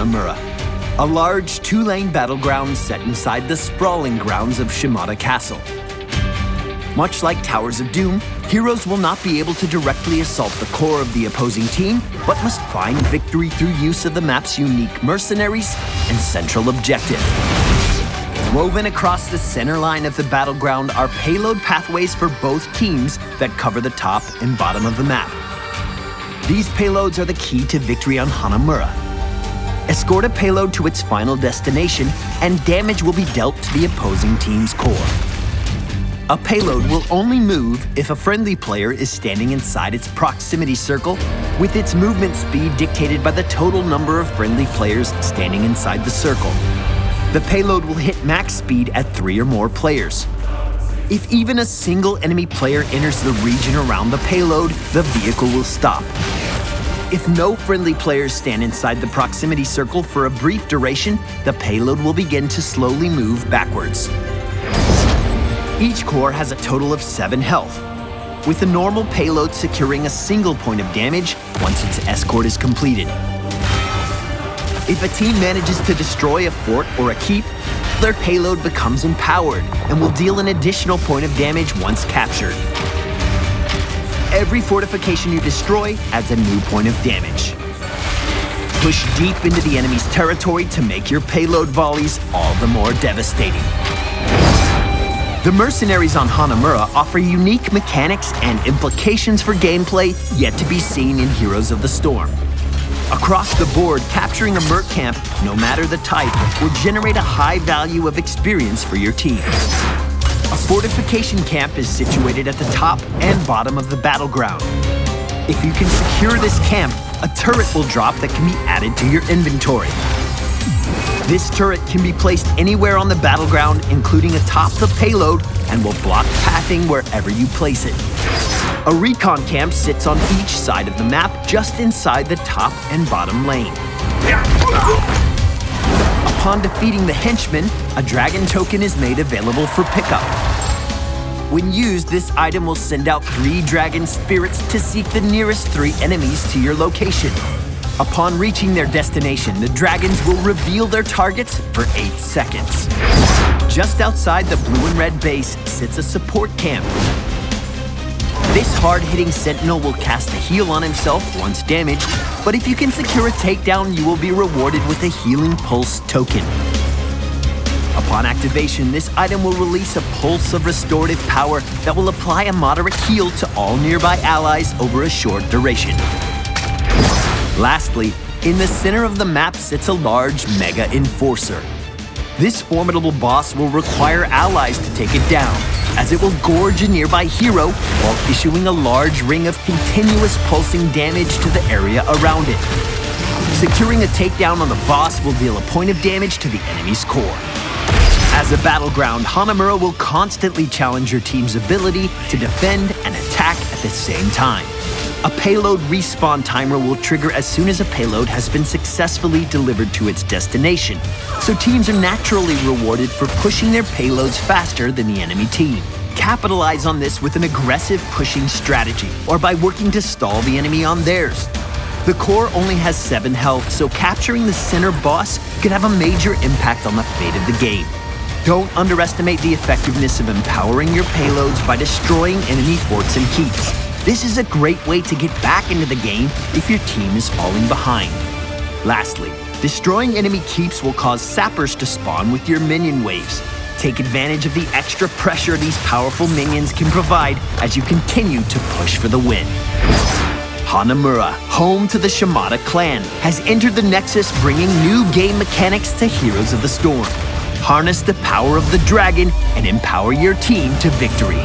Hanamura, a large two-lane battleground set inside the sprawling grounds of Shimada Castle. Much like Towers of Doom, heroes will not be able to directly assault the core of the opposing team, but must find victory through use of the map's unique mercenaries and central objective. Woven across the center line of the battleground are payload pathways for both teams that cover the top and bottom of the map. These payloads are the key to victory on Hanamura. Escort a payload to its final destination, and damage will be dealt to the opposing team's core. A payload will only move if a friendly player is standing inside its proximity circle, with its movement speed dictated by the total number of friendly players standing inside the circle. The payload will hit max speed at 3 or more players. If even a single enemy player enters the region around the payload, the vehicle will stop. If no friendly players stand inside the proximity circle for a brief duration, the payload will begin to slowly move backwards. Each core has a total of 7 health, with the normal payload securing a single point of damage once its escort is completed. If a team manages to destroy a fort or a keep, their payload becomes empowered and will deal an additional point of damage once captured. Every fortification you destroy adds a new point of damage. Push deep into the enemy's territory to make your payload volleys all the more devastating. The mercenaries on Hanamura offer unique mechanics and implications for gameplay yet to be seen in Heroes of the Storm. Across the board, capturing a merc camp, no matter the type, will generate a high value of experience for your team. A fortification camp is situated at the top and bottom of the battleground. If you can secure this camp, a turret will drop that can be added to your inventory. This turret can be placed anywhere on the battleground, including atop the payload, and will block pathing wherever you place it. A recon camp sits on each side of the map, just inside the top and bottom lane. Upon defeating the henchman, a dragon token is made available for pickup. When used, this item will send out 3 dragon spirits to seek the nearest 3 enemies to your location. Upon reaching their destination, the dragons will reveal their targets for 8 seconds. Just outside the blue and red base sits a support camp. This hard-hitting sentinel will cast a heal on himself once damaged, but if you can secure a takedown, you will be rewarded with a healing pulse token. Upon activation, this item will release a pulse of restorative power that will apply a moderate heal to all nearby allies over a short duration. Lastly, in the center of the map sits a large Mega Enforcer. This formidable boss will require allies to take it down, as it will gorge a nearby hero while issuing a large ring of continuous pulsing damage to the area around it. Securing a takedown on the boss will deal a point of damage to the enemy's core. As a battleground, Hanamura will constantly challenge your team's ability to defend and attack at the same time. A payload respawn timer will trigger as soon as a payload has been successfully delivered to its destination, so teams are naturally rewarded for pushing their payloads faster than the enemy team. Capitalize on this with an aggressive pushing strategy, or by working to stall the enemy on theirs. The core only has 7 health, so capturing the center boss could have a major impact on the fate of the game. Don't underestimate the effectiveness of empowering your payloads by destroying enemy forts and keeps. This is a great way to get back into the game if your team is falling behind. Lastly, destroying enemy keeps will cause sappers to spawn with your minion waves. Take advantage of the extra pressure these powerful minions can provide as you continue to push for the win. Hanamura, home to the Shimada clan, has entered the Nexus, bringing new game mechanics to Heroes of the Storm. Harness the power of the dragon and empower your team to victory.